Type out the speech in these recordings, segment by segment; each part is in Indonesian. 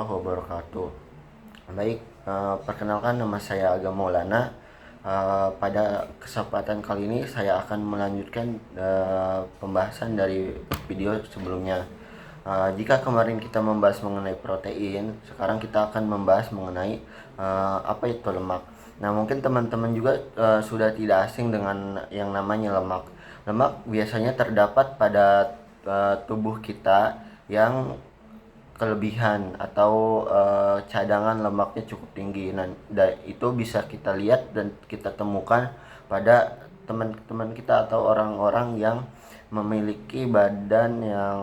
warahmatullahi wabarakatuh. Baik, perkenalkan nama saya Agam Maulana. Pada kesempatan kali ini saya akan melanjutkan pembahasan dari video sebelumnya. Jika kemarin kita membahas mengenai protein, sekarang kita akan membahas mengenai apa itu lemak. Nah, mungkin teman-teman juga sudah tidak asing dengan yang namanya lemak. Lemak biasanya terdapat pada tubuh kita yang kelebihan atau cadangan lemaknya cukup tinggi. Nah, itu bisa kita lihat dan kita temukan pada teman-teman kita atau orang-orang yang memiliki badan yang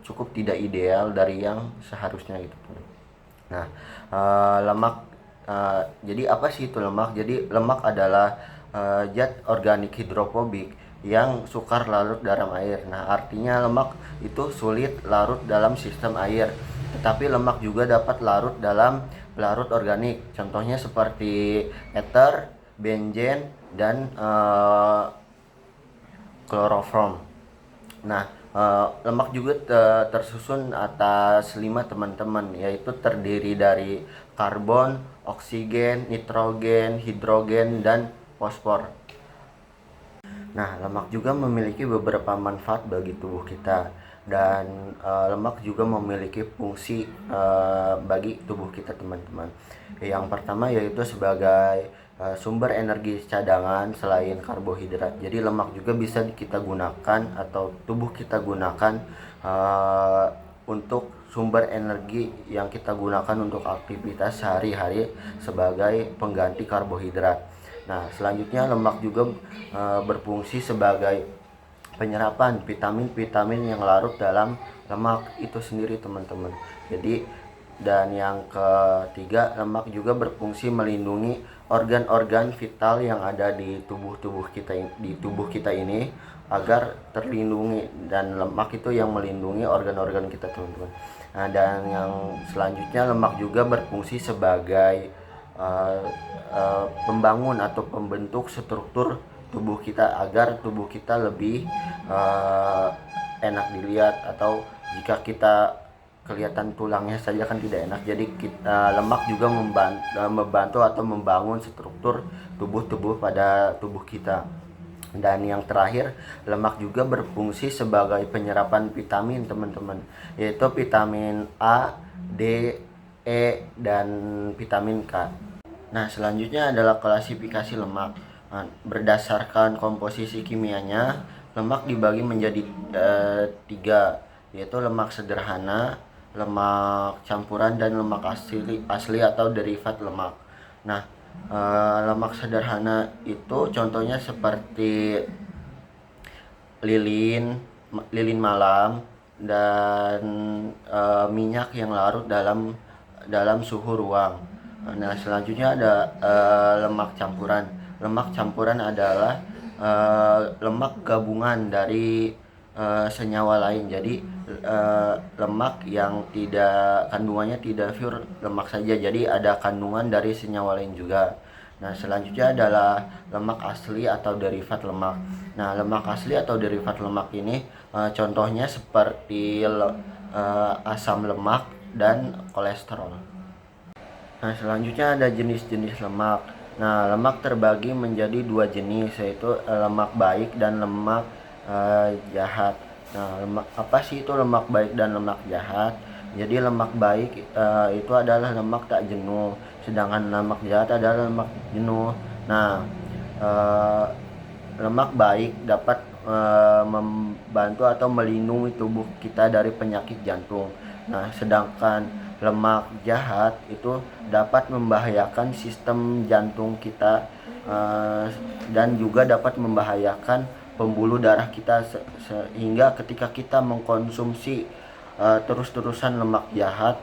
cukup tidak ideal dari yang seharusnya gitu. Nah, lemak, jadi apa sih itu lemak? Jadi lemak adalah zat organik hidrofobik yang sukar larut dalam air. Nah, artinya lemak itu sulit larut dalam sistem air, tetapi lemak juga dapat larut dalam pelarut organik. Contohnya seperti ether, benzen, dan kloroform. Nah, lemak juga tersusun atas 5 teman-teman, yaitu terdiri dari karbon, oksigen, nitrogen, hidrogen, dan fosfor. Nah, lemak juga memiliki beberapa manfaat bagi tubuh kita, dan lemak juga memiliki fungsi bagi tubuh kita, teman-teman. Yang pertama yaitu sebagai sumber energi cadangan selain karbohidrat. Jadi lemak juga bisa kita gunakan atau tubuh kita gunakan untuk sumber energi yang kita gunakan untuk aktivitas sehari-hari sebagai pengganti karbohidrat. Nah, selanjutnya lemak juga berfungsi sebagai penyerapan vitamin-vitamin yang larut dalam lemak itu sendiri, teman-teman. Jadi, dan yang ketiga, lemak juga berfungsi melindungi organ-organ vital yang ada di tubuh kita ini agar terlindungi, dan lemak itu yang melindungi organ-organ kita, teman-teman. Nah, dan yang selanjutnya, lemak juga berfungsi sebagai pembangun atau pembentuk struktur tubuh kita agar tubuh kita lebih enak dilihat, atau jika kita kelihatan tulangnya saja kan tidak enak. Jadi lemak juga membantu atau membangun struktur tubuh pada tubuh kita. Dan yang terakhir, lemak juga berfungsi sebagai penyerapan vitamin, teman-teman, yaitu vitamin A, D, E, dan vitamin K. Nah, selanjutnya adalah klasifikasi lemak. Nah, berdasarkan komposisi kimianya, lemak dibagi menjadi 3, yaitu lemak sederhana, lemak campuran, dan lemak asli atau derivat lemak. Nah, lemak sederhana itu contohnya seperti lilin malam, dan minyak yang larut dalam suhu ruang. Nah, selanjutnya ada lemak campuran. Lemak campuran adalah lemak gabungan dari senyawa lain. Jadi lemak yang kandungannya tidak pure lemak saja, jadi ada kandungan dari senyawa lain juga. Nah, selanjutnya adalah lemak asli atau derivat lemak. Nah, lemak asli atau derivat lemak ini contohnya seperti asam lemak dan kolesterol. Nah, selanjutnya ada jenis-jenis lemak. Nah, lemak terbagi menjadi 2 jenis, yaitu lemak baik dan lemak jahat. Nah, apa sih itu lemak baik dan lemak jahat? Jadi lemak baik itu adalah lemak tak jenuh, sedangkan lemak jahat adalah lemak jenuh. Nah, lemak baik dapat membantu atau melindungi tubuh kita dari penyakit jantung. Nah, sedangkan lemak jahat itu dapat membahayakan sistem jantung kita, dan juga dapat membahayakan pembuluh darah kita, sehingga ketika kita mengkonsumsi terus-terusan lemak jahat,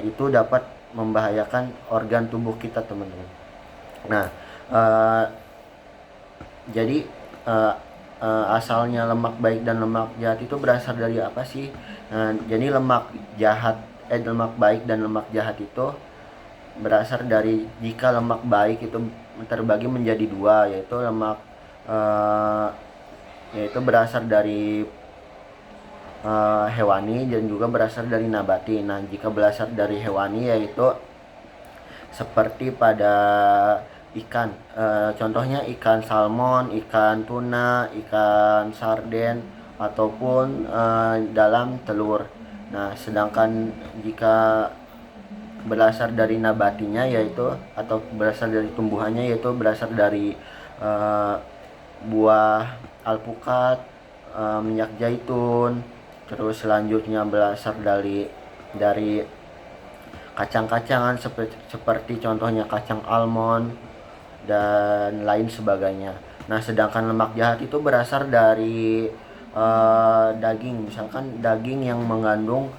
itu dapat membahayakan organ tubuh kita, teman-teman. Nah, jadi asalnya lemak baik dan lemak jahat itu berasal dari apa sih? Jadi lemak baik dan lemak jahat itu berasal dari, jika lemak baik itu terbagi menjadi 2, yaitu berasal dari hewani dan juga berasal dari nabati. Nah, jika berasal dari hewani yaitu seperti pada ikan, contohnya ikan salmon, ikan tuna, ikan sarden, ataupun dalam telur. Nah, sedangkan jika berasal dari nabatinya yaitu atau berasal dari tumbuhannya yaitu berasal dari uh, buah alpukat, minyak zaitun, terus selanjutnya berasal dari kacang-kacangan seperti contohnya kacang almond dan lain sebagainya. Nah, sedangkan lemak jahat itu berasal dari daging, misalkan daging yang mengandung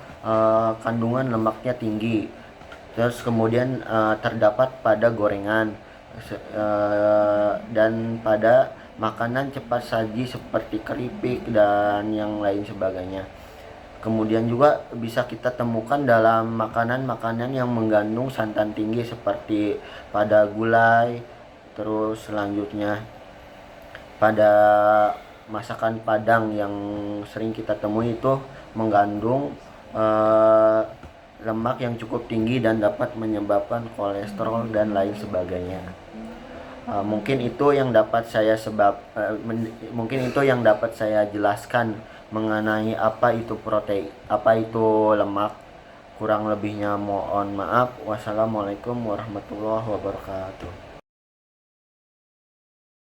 kandungan lemaknya tinggi. Terus kemudian terdapat pada gorengan dan pada makanan cepat saji seperti keripik dan yang lain sebagainya. Kemudian juga bisa kita temukan dalam makanan-makanan yang mengandung santan tinggi seperti pada gulai, terus selanjutnya pada masakan Padang yang sering kita temui itu mengandung lemak yang cukup tinggi dan dapat menyebabkan kolesterol dan lain sebagainya. Mungkin itu yang dapat saya mungkin itu yang dapat saya jelaskan mengenai apa itu protein, apa itu lemak. Kurang lebihnya mohon maaf. Wassalamualaikum warahmatullahi wabarakatuh.